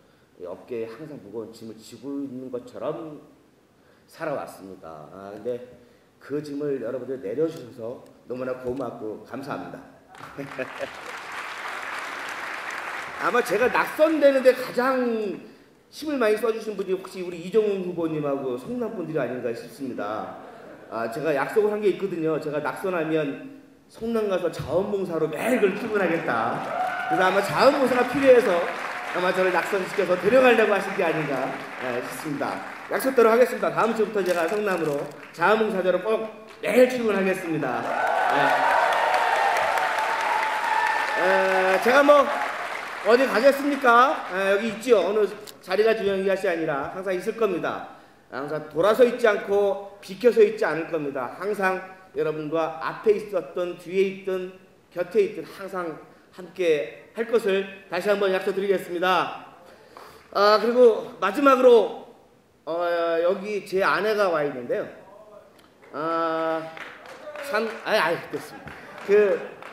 S11: 어깨에 항상 무거운 짐을 지고 있는 것처럼 살아왔습니다. 근데 그 짐을 여러분들 내려주셔서 너무나 고맙고 감사합니다. 아마 제가 낙선되는데 가장 힘을 많이 써주신 분이 혹시 우리 이정훈 후보님하고 성남 분들이 아닌가 싶습니다. 제가 약속을 한 게 있거든요. 제가 낙선하면 성남 가서 자원봉사로 매일 출근하겠다. 그래서 아마 자원봉사가 필요해서 아마 저를 낙선시켜서 데려가려고 하신 게 아닌가 싶습니다. 약속대로 하겠습니다. 다음 주부터 제가 성남으로 자원봉사자로 꼭 매일 출근하겠습니다. 제가 뭐 어디 가겠습니까? 여기 있죠. 어느 자리가 중요한 것이 아니라 항상 있을 겁니다. 항상 돌아서 있지 않고 비켜서 있지 않을 겁니다. 항상 여러분과 앞에 있었던 뒤에 있던 곁에 있던 항상 함께 할 것을 다시 한번 약속드리겠습니다. 그리고 마지막으로 여기 제 아내가 와 있는데요. 됐습니다.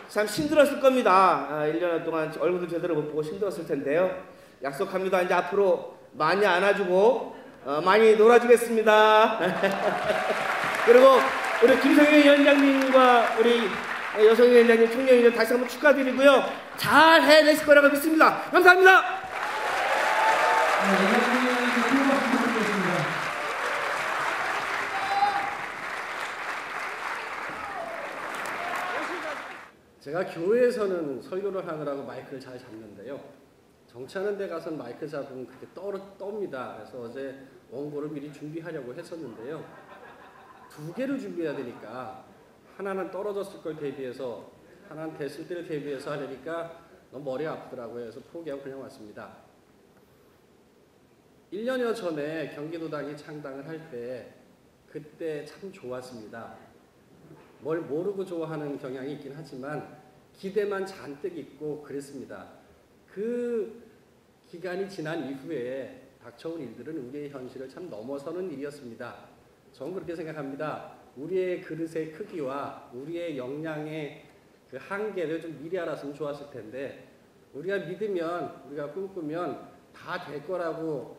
S11: 참 힘들었을 겁니다. 1년 동안 얼굴도 제대로 못 보고 힘들었을 텐데요. 약속합니다. 이제 앞으로 많이 안아주고 많이 놀아주겠습니다. 그리고 우리 김성현 위원장님과 우리 여성위 원장님, 총리위원장 다시 한번 축하드리고요. 잘 해내실 거라고 믿습니다. 감사합니다.
S1: 제가 교회에서는 설교를 하느라고 마이크를 잘 잡는데요. 정치하는 데 가서는 마이크 잡으면 그렇게 떱니다. 그래서 어제 원고를 미리 준비하려고 했었는데요. 두 개를 준비해야 되니까 하나는 떨어졌을 걸 대비해서 하나는 됐을 때를 대비해서 하려니까 너무 머리가 아프더라고요. 그래서 포기하고 그냥 왔습니다. 1년여 전에 경기도당이 창당을 할 때 그때 참 좋았습니다. 뭘 모르고 좋아하는 경향이 있긴 하지만 기대만 잔뜩 있고 그랬습니다. 그 기간이 지난 이후에 닥쳐온 일들은 우리의 현실을 참 넘어서는 일이었습니다. 저는 그렇게 생각합니다. 우리의 그릇의 크기와 우리의 역량의 그 한계를 좀 미리 알았으면 좋았을 텐데 우리가 믿으면, 우리가 꿈꾸면 다 될 거라고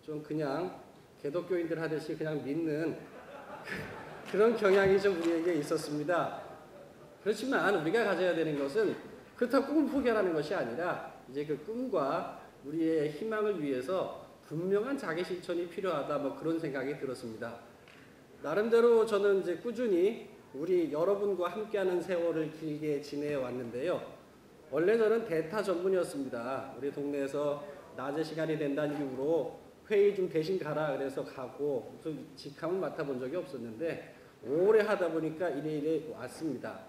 S1: 좀 그냥 개독교인들 하듯이 그냥 믿는 그런 경향이 좀 우리에게 있었습니다. 그렇지만 우리가 가져야 되는 것은 그렇다고 꿈을 포기하라는 것이 아니라 이제 그 꿈과 우리의 희망을 위해서 분명한 자기 실천이 필요하다, 뭐 그런 생각이 들었습니다. 나름대로 저는 이제 꾸준히 우리 여러분과 함께하는 세월을 길게 지내왔는데요. 원래 저는 대타 전문이었습니다. 우리 동네에서 낮에 시간이 된다는 이유로 회의 좀 대신 가라 그래서 가고 무슨 직함을 맡아본 적이 없었는데 오래 하다 보니까 이래 왔습니다.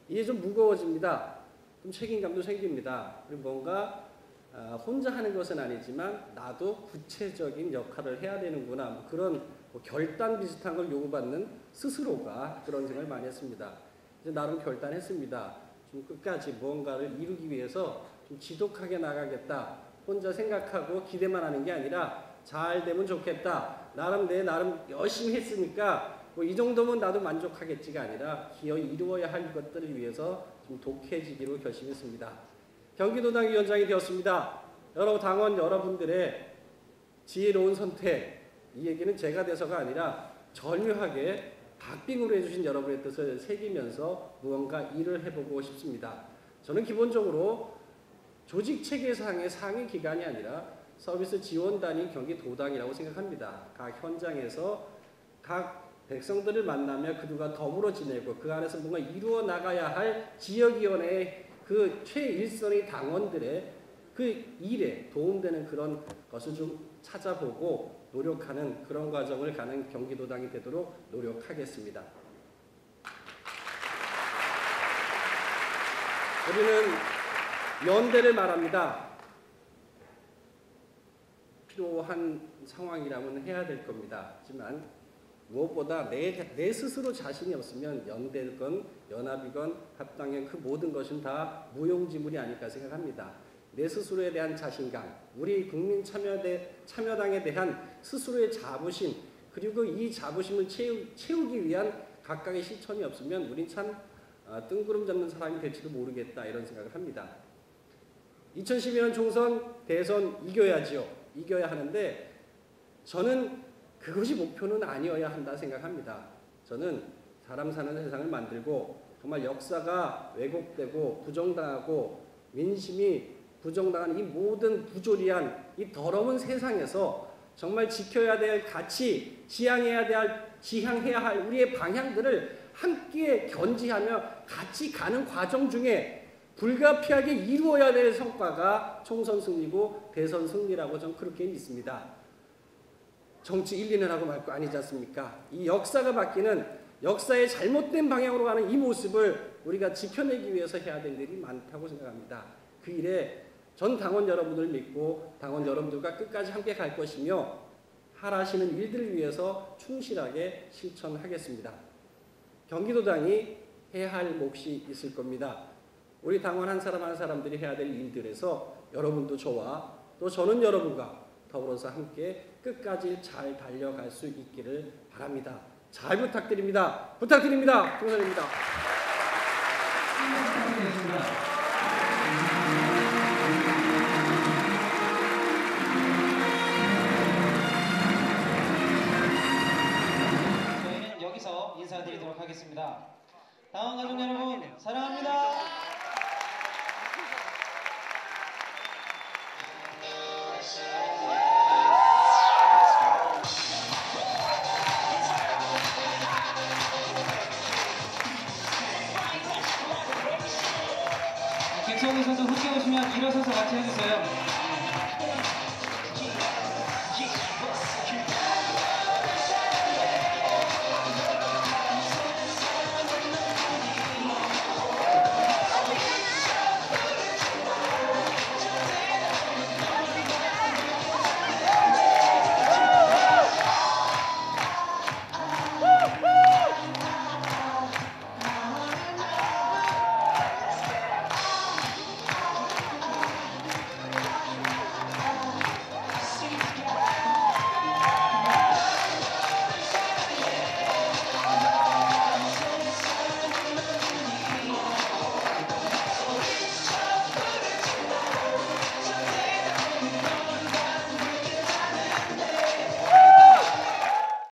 S1: 이게 좀 무거워집니다. 좀 책임감도 생깁니다. 그리고 뭔가 혼자 하는 것은 아니지만 나도 구체적인 역할을 해야 되는구나, 뭐 그런 결단 비슷한 걸 요구받는 스스로가 그런 생각을 많이 했습니다. 이제 나름 결단했습니다. 좀 끝까지 무언가를 이루기 위해서 좀 지독하게 나가겠다. 혼자 생각하고 기대만 하는 게 아니라 잘 되면 좋겠다. 나름 열심히 했으니까 뭐 이 정도면 나도 만족하겠지가 아니라 기어이 이루어야 할 것들을 위해서 좀 독해지기로 결심했습니다. 경기도당 위원장이 되었습니다. 여러 당원 여러분들의 지혜로운 선택, 이 얘기는 제가 돼서가 아니라 절묘하게 박빙으로 해주신 여러분의 뜻을 새기면서 무언가 일을 해보고 싶습니다. 저는 기본적으로 조직체계상의 상위 기관이 아니라 서비스 지원단인 경기도당이라고 생각합니다. 각 현장에서 각 백성들을 만나며 그들과 더불어 지내고 그 안에서 뭔가 이루어 나가야 할 지역위원회의 그 최일선의 당원들의 그 일에 도움되는 그런 것을 좀 찾아보고 노력하는 그런 과정을 가는 경기도당이 되도록 노력하겠습니다. 우리는 연대를 말합니다. 필요한 상황이라면 해야 될 겁니다. 하지만 무엇보다 내 스스로 자신이 없으면 연대건 연합이건 합당이건 그 모든 것은 다 무용지물이 아닐까 생각합니다. 내 스스로에 대한 자신감, 우리 국민 참여당에 대한 스스로의 자부심, 그리고 이 자부심을 채우기 위한 각각의 실천이 없으면 우린 참 뜬구름 잡는 사람이 될지도 모르겠다, 이런 생각을 합니다. 2012년 총선 대선 이겨야지요. 이겨야 하는데 저는 그것이 목표는 아니어야 한다 생각합니다. 저는 사람 사는 세상을 만들고 정말 역사가 왜곡되고 부정당하고 민심이 부정당한 이 모든 부조리한 이 더러운 세상에서 정말 지켜야 될 가치, 지향해야 할 우리의 방향들을 함께 견지하며 같이 가는 과정 중에 불가피하게 이루어야 될 성과가 총선 승리고 대선 승리라고 저는 그렇게 믿습니다. 정치 1, 2년 하고 말 거 아니지 않습니까? 이 역사가 바뀌는, 역사의 잘못된 방향으로 가는 이 모습을 우리가 지켜내기 위해서 해야 될 일이 많다고 생각합니다. 그 일에 전 당원 여러분을 믿고 당원 여러분들과 끝까지 함께 갈 것이며 하라시는 일들을 위해서 충실하게 실천하겠습니다. 경기도당이 해야 할 몫이 있을 겁니다. 우리 당원 한 사람 한 사람들이 해야 될 일들에서 여러분도 저와 또 저는 여러분과 더불어서 함께 끝까지 잘 달려갈 수 있기를 바랍니다. 잘 부탁드립니다. 부탁드립니다. 총선입니다.
S12: 저희는 여기서 인사드리도록 하겠습니다. 당원 가족 여러분, 사랑합니다. 김성우 선수 함께 오시면 일어서서 같이 해주세요.